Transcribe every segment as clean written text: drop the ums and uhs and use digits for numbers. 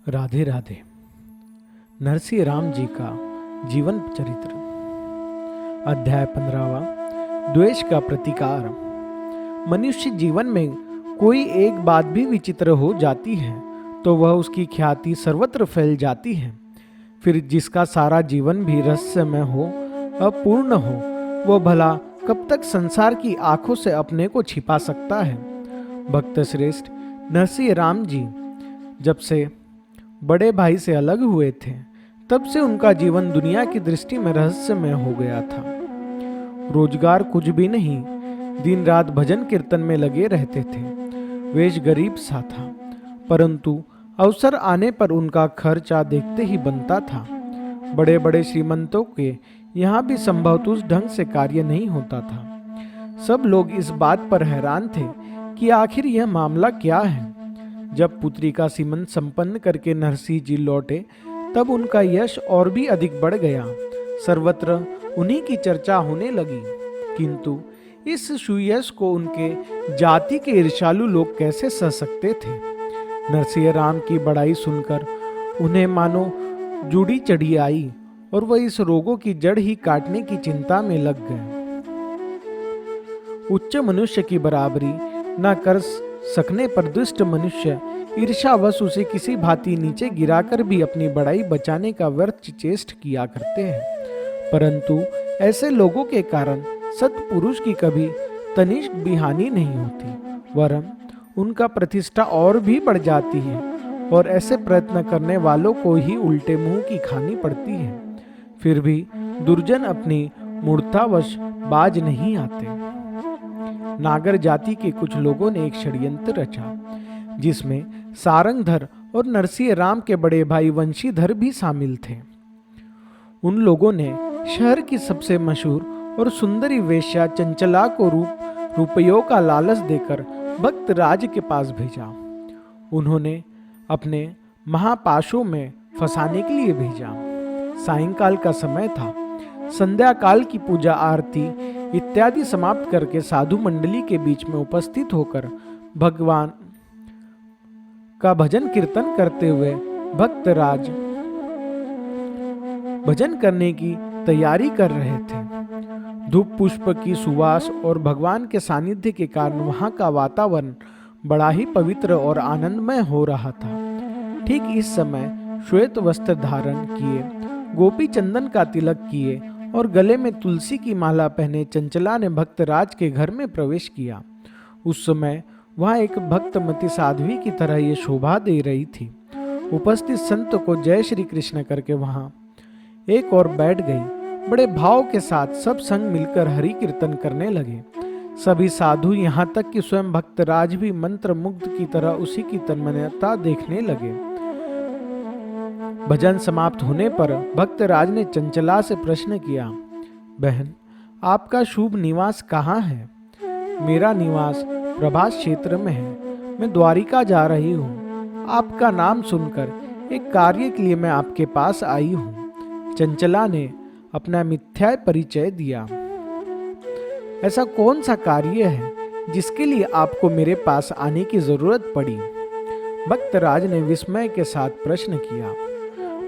राधे राधे। नरसिंह राम जी का जीवन चरित्र, अध्याय 15वां, द्वेष का प्रतिकार। मनुष्य जीवन में कोई एक बात भी विचित्र हो जाती है तो वह उसकी ख्याति सर्वत्र फैल जाती है। फिर जिसका सारा जीवन भी रहस्यमय हो, अपूर्ण हो, वह भला कब तक संसार की आंखों से अपने को छिपा सकता है। भक्त श्रेष्ठ नरसिंह राम जी जब से बड़े भाई से अलग हुए थे, तब से उनका जीवन दुनिया की दृष्टि में रहस्यमय हो गया था। रोजगार कुछ भी नहीं, दिन रात भजन कीर्तन में लगे रहते थे। वेश गरीब सा था, परंतु अवसर आने पर उनका खर्चा देखते ही बनता था। बड़े बड़े श्रीमंतों के यहाँ भी संभवतः उस ढंग से कार्य नहीं होता था। सब लोग इस बात पर हैरान थे कि आखिर यह मामला क्या है। जब पुत्री का सीमंत संपन्न करके नरसिंह जी लौटे, तब उनका यश और भी अधिक बढ़ गया। सर्वत्र उन्हीं की चर्चा होने लगी, किंतु इस सुयश को उनके जाति के ईर्ष्यालु लोग कैसे सह सकते थे। नरसिंह राम की बड़ाई सुनकर उन्हें मानो जुड़ी चढ़ी आई और वह इस रोगों की जड़ ही काटने की चिंता में लग गए। उच्च मनुष्य की बराबरी न कर सकने पर दुष्ट मनुष्य ईर्ष्यावश उसे किसी भांति नीचे गिराकर भी अपनी बड़ाई बचाने का व्यर्थ चेष्ट किया करते हैं। परंतु ऐसे लोगों के कारण सत्पुरुष की कभी तनिष्क भी हानि नहीं होती, वरन उनका प्रतिष्ठा और भी बढ़ जाती है और ऐसे प्रयत्न करने वालों को ही उल्टे मुंह की खानी पड़ती है। फिर भी दुर्जन अपनी मूर्खतावश बाज नहीं आते। नागर जाति के कुछ लोगों ने एक षड्यंत्र रचा, जिसमें सारंगधर और नरसिंह राम के बड़े भाई वंशीधर भी शामिल थे। उन लोगों ने शहर की सबसे मशहूर और सुंदरी वेश्या चंचला को रुपयों का लालच देकर भक्त राज के पास भेजा। उन्होंने अपने महापाशों में फंसाने के लिए भेजा। सायंकाल का समय था। संध्या काल की पूजा आरती इत्यादि समाप्त करके साधु मंडली के बीच में उपस्थित होकर भगवान का भजन कीर्तन करते हुए भक्त राज भजन करने की तैयारी कर रहे थे। धूप पुष्प की सुवास और भगवान के सानिध्य के कारण वहां का वातावरण बड़ा ही पवित्र और आनंदमय हो रहा था। ठीक इस समय श्वेत वस्त्र धारण किए, गोपी चंदन का तिलक किए और गले में तुलसी की माला पहने चंचला ने भक्तराज के घर में प्रवेश किया। उस समय वहां एक भक्तमती साध्वी की तरह ये शोभा दे रही थी। उपस्थित संत को जय श्री कृष्ण करके वहां एक और बैठ गई। बड़े भाव के साथ सब संग मिलकर हरि कीर्तन करने लगे। सभी साधु यहाँ तक कि स्वयं भक्तराज भी मंत्र मुग्ध की तरह उसी की तन्मयता देखने लगे। भजन समाप्त होने पर भक्तराज ने चंचला से प्रश्न किया, बहन, आपका शुभ निवास कहाँ है? मेरा निवास प्रभास क्षेत्र में है। मैं द्वारिका जा रही हूँ। आपका नाम सुनकर एक कार्य के लिए मैं आपके पास आई हूँ। चंचला ने अपना मिथ्या परिचय दिया। ऐसा कौन सा कार्य है जिसके लिए आपको मेरे पास आने की जरूरत पड़ी? भक्तराज ने विस्मय के साथ प्रश्न किया।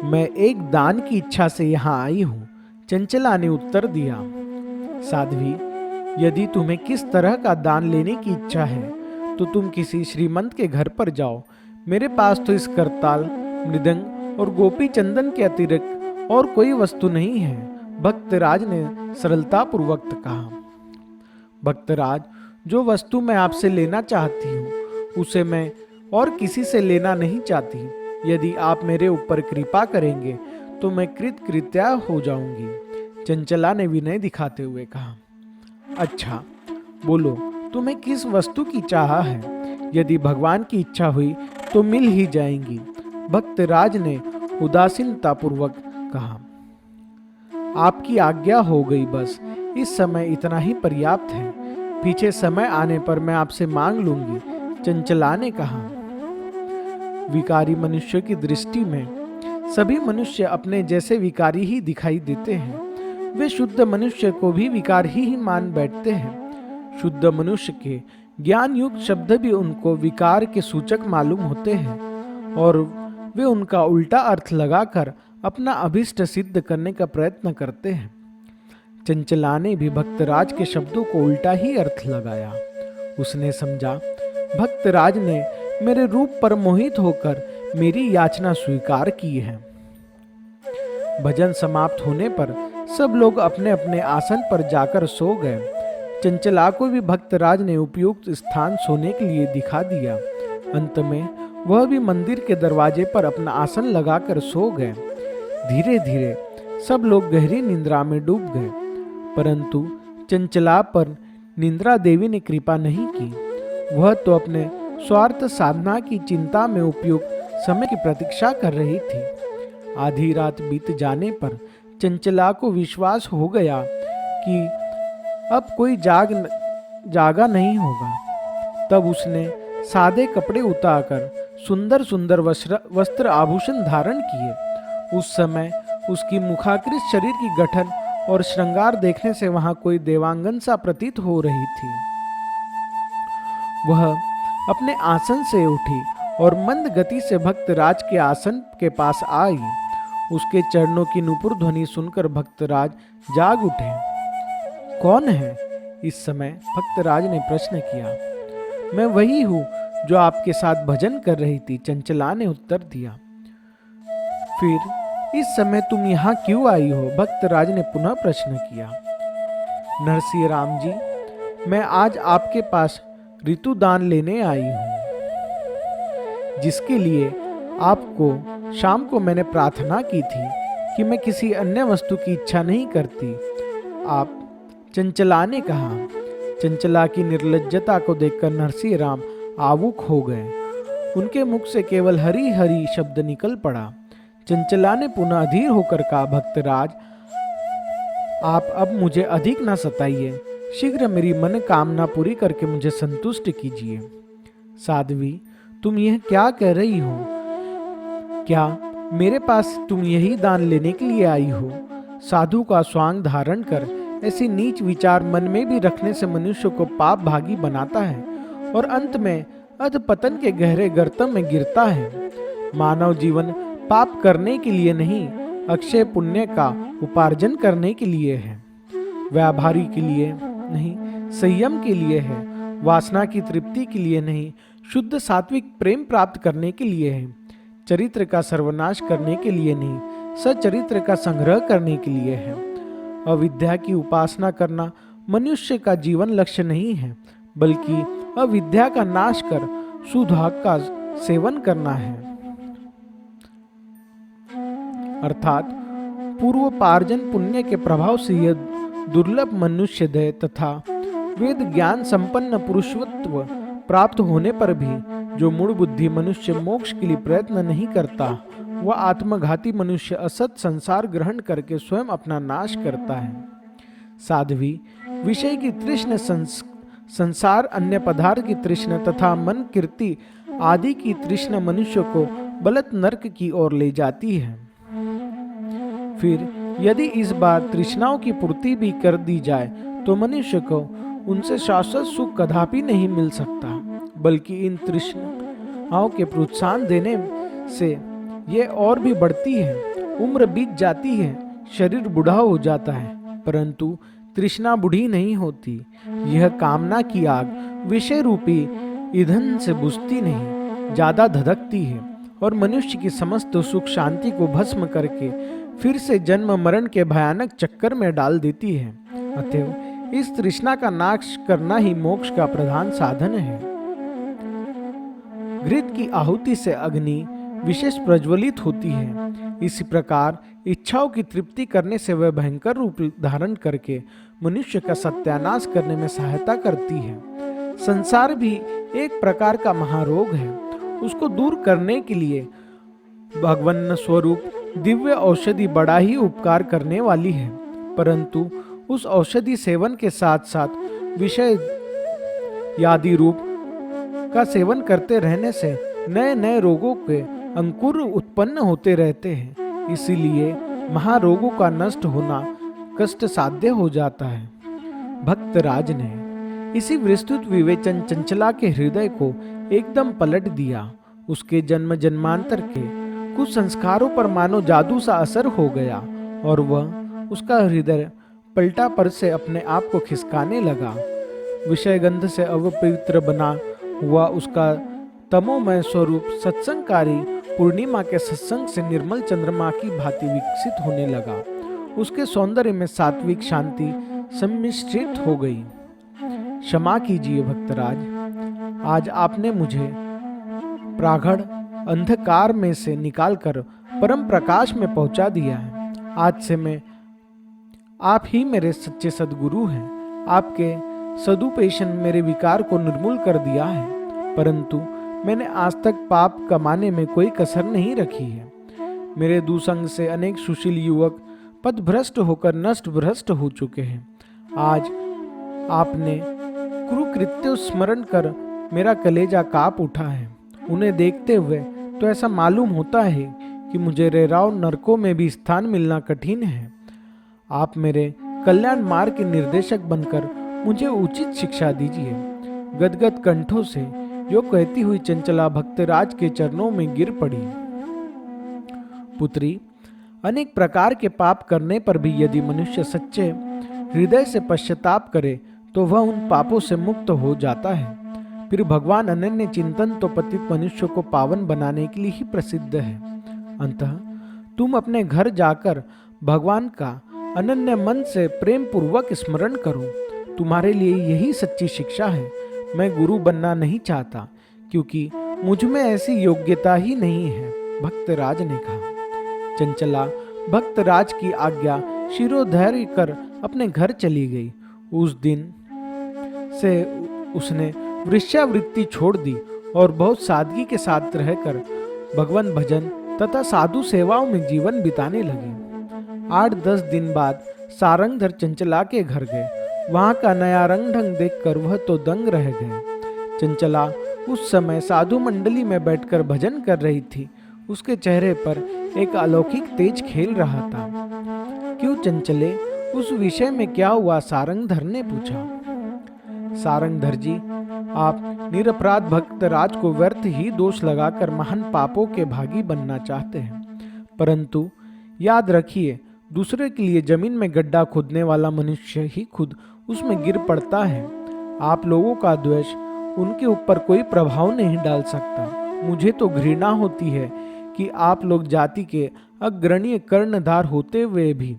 मैं एक दान की इच्छा से यहाँ आई हूँ, चंचला ने उत्तर दिया। साध्वी, यदि तुम्हें किस तरह का दान लेने की इच्छा है तो तुम किसी श्रीमंत के घर पर जाओ। मेरे पास तो इस करताल, मृदंग और गोपी चंदन के अतिरिक्त और कोई वस्तु नहीं है, भक्तराज ने सरलता पूर्वक कहा। भक्तराज, जो वस्तु मैं आपसे लेना चाहती हूँ उसे मैं और किसी से लेना नहीं चाहती। यदि आप मेरे ऊपर कृपा करेंगे तो मैं कृतकृत्या हो जाऊंगी, चंचला ने विनय दिखाते हुए कहा। अच्छा, बोलो, तुम्हें किस वस्तु की चाह है? यदि भगवान की इच्छा हुई तो मिल ही जाएंगी, भक्तराज ने उदासीनता पूर्वक कहा। आपकी आज्ञा हो गई, बस इस समय इतना ही पर्याप्त है। पीछे समय आने पर मैं आपसे मांग लूंगी, चंचला ने कहा। विकारी मनुष्य की दृष्टि में सभी मनुष्य अपने जैसे विकारी ही दिखाई देते हैं। वे शुद्ध मनुष्य को भी विकार ही मान बैठते हैं। शुद्ध मनुष्य के ज्ञान युक्त शब्द भी उनको विकार के सूचक मालूम होते हैं और वे उनका उल्टा अर्थ लगाकर अपना अभिष्ट सिद्ध करने का प्रयत्न करते हैं। चंचला ने भी भक्तराज के शब्दों को उल्टा ही अर्थ लगाया। उसने समझा, भक्तराज ने मेरे रूप पर मोहित होकर मेरी याचना स्वीकार की है। भजन समाप्त होने पर सब लोग अपने अपने आसन पर जाकर सो गए। चंचला को भी भक्तराज ने उपयुक्त स्थान सोने के लिए दिखा दिया। अंत में वह भी मंदिर के दरवाजे पर अपना आसन लगाकर सो गए। धीरे धीरे सब लोग गहरी निद्रा में डूब गए, परंतु चंचला पर निद्रा देवी ने कृपा नहीं की। वह तो अपने स्वार्थ साधना की चिंता में उपयुक्त समय की प्रतीक्षा कर रही थी। आधी रात बीत जाने पर चंचला को विश्वास हो गया कि अब कोई जागा नहीं होगा। तब उसने सादे कपड़े उतारकर सुंदर सुंदर वस्त्र आभूषण धारण किए। उस समय उसकी मुखाकृत शरीर की गठन और श्रृंगार देखने से वहां कोई देवांगन सा प्रतीत हो रही थी। वह अपने आसन से उठी और मंद गति से भक्तराज के आसन के पास आई। उसके चरणों की नुपुर ध्वनि सुनकर भक्तराज जाग उठे। कौन है? इस समय भक्तराज ने प्रश्न किया। मैं वही हूँ जो आपके साथ भजन कर रही थी, चंचला ने उत्तर दिया। फिर इस समय तुम यहाँ क्यों आई हो? भक्तराज ने पुनः प्रश्न किया। नरसिंह राम जी, मैं आज आपके पास ऋतुदान लेने आई हूँ, जिसके लिए आपको शाम को मैंने प्रार्थना की थी कि मैं किसी अन्य वस्तु की इच्छा नहीं करती। आप, चंचला ने कहा। चंचला की निर्लज्जता को देखकर नरसिंह राम आવુक हो गए। उनके मुख से केवल हरी हरी शब्द निकल पड़ा। चंचला ने पुनः अधीर होकर कहा, भक्तराज, आप अब मुझे अधिक न सताइए, शीघ्र मेरी मन कामना पूरी करके मुझे संतुष्ट कीजिए। साध्वी, तुम यह क्या कह रही हो? क्या मेरे पास तुम यही दान लेने के लिए आई हो? साधु का स्वांग धारण कर ऐसी नीच विचार मन में भी रखने से मनुष्य को पाप भागी बनाता है और अंत में अधपतन के गहरे गर्त में गिरता है। मानव जीवन पाप करने के लिए नहीं, अक्षय पुण्य का उपार्जन करने के लिए है। व्यापारी के लिए नहीं, संयम के लिए है। वासना की तृप्ति के लिए नहीं, शुद्ध सात्विक प्रेम प्राप्त करने के लिए है। चरित्र का सर्वनाश करने के लिए नहीं, सचरित्र का संग्रह करने के लिए है। अविद्या की उपासना करना मनुष्य का जीवन लक्ष्य नहीं है, बल्कि अविद्या का नाश कर सुधा का सेवन करना है, अर्थात पूर्वोपार्जन पुण्य के प्रभाव से यह दुर्लभ मनुष्य दय तथा वेद ज्ञान संपन्न पुरुषत्व प्राप्त होने पर भी जो मूढ़ बुद्धि मनुष्य मोक्ष के लिए प्रयत्न नहीं करता, वह आत्मघाती मनुष्य असत संसार ग्रहण करके स्वयं अपना नाश करता है। साध्वी, विषय की तृष्ण, संसार अन्य पदार्थ की तृष्ण तथा मन कीर्ति आदि की तृष्ण मनुष्य को बलत नरक की ओर ले जाती है। फिर यदि इस बार तृष्णाओं की पूर्ति भी कर दी जाए तो मनुष्य को उनसे शाश्वत सुख कदापि नहीं मिल सकता, बल्कि इन तृष्णाओं के प्रोत्साहन देने से ये और भी बढ़ती है। उम्र बीत जाती है, शरीर बूढ़ा हो जाता है, परंतु तृष्णा बूढ़ी नहीं होती। यह कामना की आग विषय रूपी ईंधन से बुझती नहीं, ज्यादा धधकती है और मनुष्य की समस्त सुख शांति को भस्म करके फिर से जन्म मरण के भयानक चक्कर में डाल देती है। अतएव इस तृष्णा का नाश करना ही मोक्ष का प्रधान साधन है। घृत की आहुति से अग्नि विशेष प्रज्वलित होती है। इसी प्रकार इच्छाओं की तृप्ति करने से वह भयंकर रूप धारण करके मनुष्य का सत्यानाश करने में सहायता करती है। संसार भी एक प्रकार का महारोग है। उसको दूर करने के लिए भगवान स्वरूप दिव्य औषधि बड़ा ही उपकार करने वाली है, परंतु उस औषधि सेवन के साथ साथ विषय यादि रूप का सेवन करते रहने से नए नए रोगों के अंकुर उत्पन्न होते रहते हैं। इसीलिए महारोगों का नष्ट होना कष्ट साध्य हो जाता है। भक्तराज ने इसी विस्तृत विवेचन चंचला के हृदय को एकदम पलट दिया। उसके जन्म जन्मांतर के कुछ संस्कारों पर मानो जादू सा असर हो गया और वह उसका हृदय पलटा पर से अपने आप को खिसकाने लगा। विषय गंध से अवपवित्र बना हुआ उसका तमोमय स्वरूप सत्संगकारी पूर्णिमा के सत्संग से निर्मल चंद्रमा की भांति विकसित होने लगा। उसके सौंदर्य में सात्विक शांति सम्मिश्रित हो गई। क्षमा कीजिए भक्तराज, आज आपने मुझे प्रागढ़ अंधकार में से निकालकर परम प्रकाश में पहुंचा दिया है। आज से मैं आप ही मेरे सच्चे सद्गुरु हैं। आपके सदुपदेशन मेरे विकार को निर्मूल कर दिया है, परंतु मैंने आज तक पाप कमाने में कोई कसर नहीं रखी है। मेरे दुसंग से अनेक सुशील युवक पथभ्रष्ट होकर नष्ट भ्रष्ट हो चुके हैं। आज आपने कुरुकृत्य स्मरण कर मेरा कलेजा कांप उठा है। उन्हें देखते हुए तो ऐसा मालूम होता है कि मुझे रेराव नरकों में भी स्थान मिलना कठिन है। आप मेरे कल्याण मार्ग के निर्देशक बनकर मुझे उचित शिक्षा दीजिए। गदगद कंठों से जो कहती हुई चंचला भक्तराज के चरणों में गिर पड़ी। पुत्री, अनेक प्रकार के पाप करने पर भी यदि मनुष्य सच्चे हृदय से पश्चाताप करे तो वह उन पापों से मुक्त हो जाता है। फिर भगवान अनन्य चिंतन तो पतित मनुष्य को पावन बनाने के लिए ही प्रसिद्ध है। अंततः तुम अपने घर जाकर भगवान का अनन्य मन से प्रेम पूर्वक स्मरण करो। तुम्हारे लिए यही सच्ची शिक्षा है। मैं गुरु बनना नहीं चाहता, क्योंकि मुझ में ऐसी योग्यता ही नहीं है, भक्तराज ने कहा। चंचला भक्तराज की आज्ञा शिरोधार्य कर अपने घर चली गई। उस दिन से उसने वृक्षावृत्ति छोड़ दी और बहुत सादगी के साथ रहकर भगवान भजन तथा साधु सेवाओं में जीवन बिताने लगे। 8-10 दिन बाद सारंगधर चंचला के घर गए। वहां का नया रंग ढंग देखकर वह तो दंग रह गए। चंचला उस समय साधु मंडली में बैठकर भजन कर रही थी। उसके चेहरे पर एक अलौकिक तेज खेल रहा था। क्यों चंचले, उस विषय में क्या हुआ? सारंगधर ने पूछा। सारंगधर जी, आप निरपराध भक्त राज को व्यर्थ ही दोष लगाकर महान पापों के भागी बनना चाहते हैं, परंतु याद रखिए, दूसरे के लिए जमीन में गड्ढा खोदने वाला मनुष्य ही खुद उसमें गिर पड़ता है। आप लोगों का द्वेष उनके ऊपर कोई प्रभाव नहीं डाल सकता। मुझे तो घृणा होती है कि आप लोग जाति के अग्रणीय कर्णधार होते हुए भी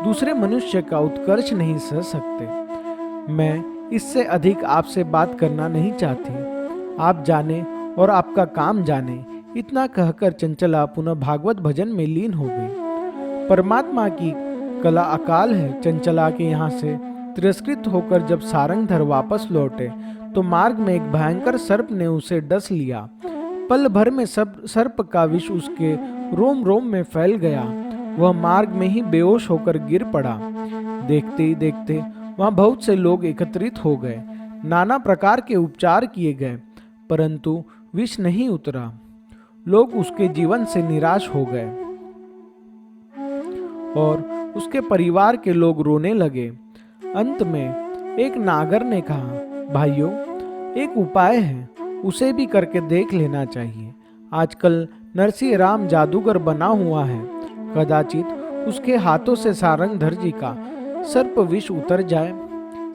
दूसरे मनुष्य का उत्कर्ष नहीं सह सकते। मैं इससे अधिक आपसे बात करना नहीं चाहती। आप जाने और आपका काम जाने। इतना कहकर चंचला पुनः भागवत भजन में लीन हो गई। परमात्मा की कला अकाल है। चंचला के यहाँ से तिरस्कृत होकर जब सारंगधर वापस लौटे तो मार्ग में एक भयंकर सर्प ने उसे डस लिया। पल भर में सर्प का विष उसके रोम रोम में फैल गया। वह मार्ग में ही बेहोश होकर गिर पड़ा। देखते ही देखते वहां बहुत से लोग एकत्रित हो गए। नाना प्रकार के उपचार किए गए, परंतु विष नहीं उतरा। लोग उसके जीवन से निराश हो गए और उसके परिवार के लोग रोने लगे। अंत में एक नागर ने कहा, भाइयों, एक उपाय है, उसे भी करके देख लेना चाहिए। आजकल नरसिंह राम जादूगर बना हुआ है। कदाचित उसके हाथों से सारंगधर जी का सर्प विष उतर जाए।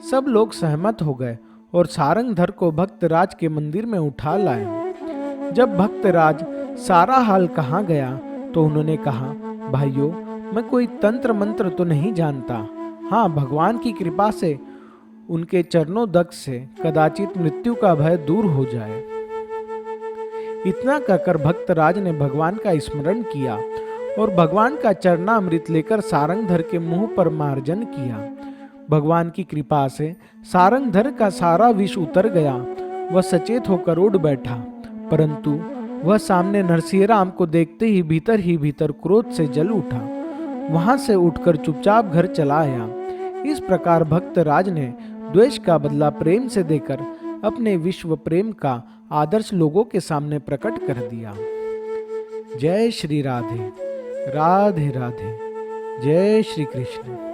सब लोग सहमत हो गए और सारंगधर को भक्तराज के मंदिर में उठा लाए। जब भक्तराज सारा हाल कहाँ गया तो उन्होंने कहा, भाइयों, मैं कोई तंत्र मंत्र तो नहीं जानता। हाँ, भगवान की कृपा से उनके चरणों दक्ष से कदाचित मृत्यु का भय दूर हो जाए। इतना कहकर भक्तराज ने भगवान का स्मरण किया और भगवान का चरणामृत लेकर सारंगधर के मुंह पर मार्जन किया। भगवान की कृपा से सारंगधर का सारा विष उतर गया। वह सचेत होकर उठ बैठा, परंतु वह सामने नरसिंहराम को देखते ही भीतर क्रोध से जल उठा। वहां से उठकर चुपचाप घर चला आया। इस प्रकार भक्तराज ने द्वेष का बदला प्रेम से देकर अपने विश्व प्रेम का आदर्श लोगों के सामने प्रकट कर दिया। जय श्री राधे, राधे राधे, जय श्री कृष्ण।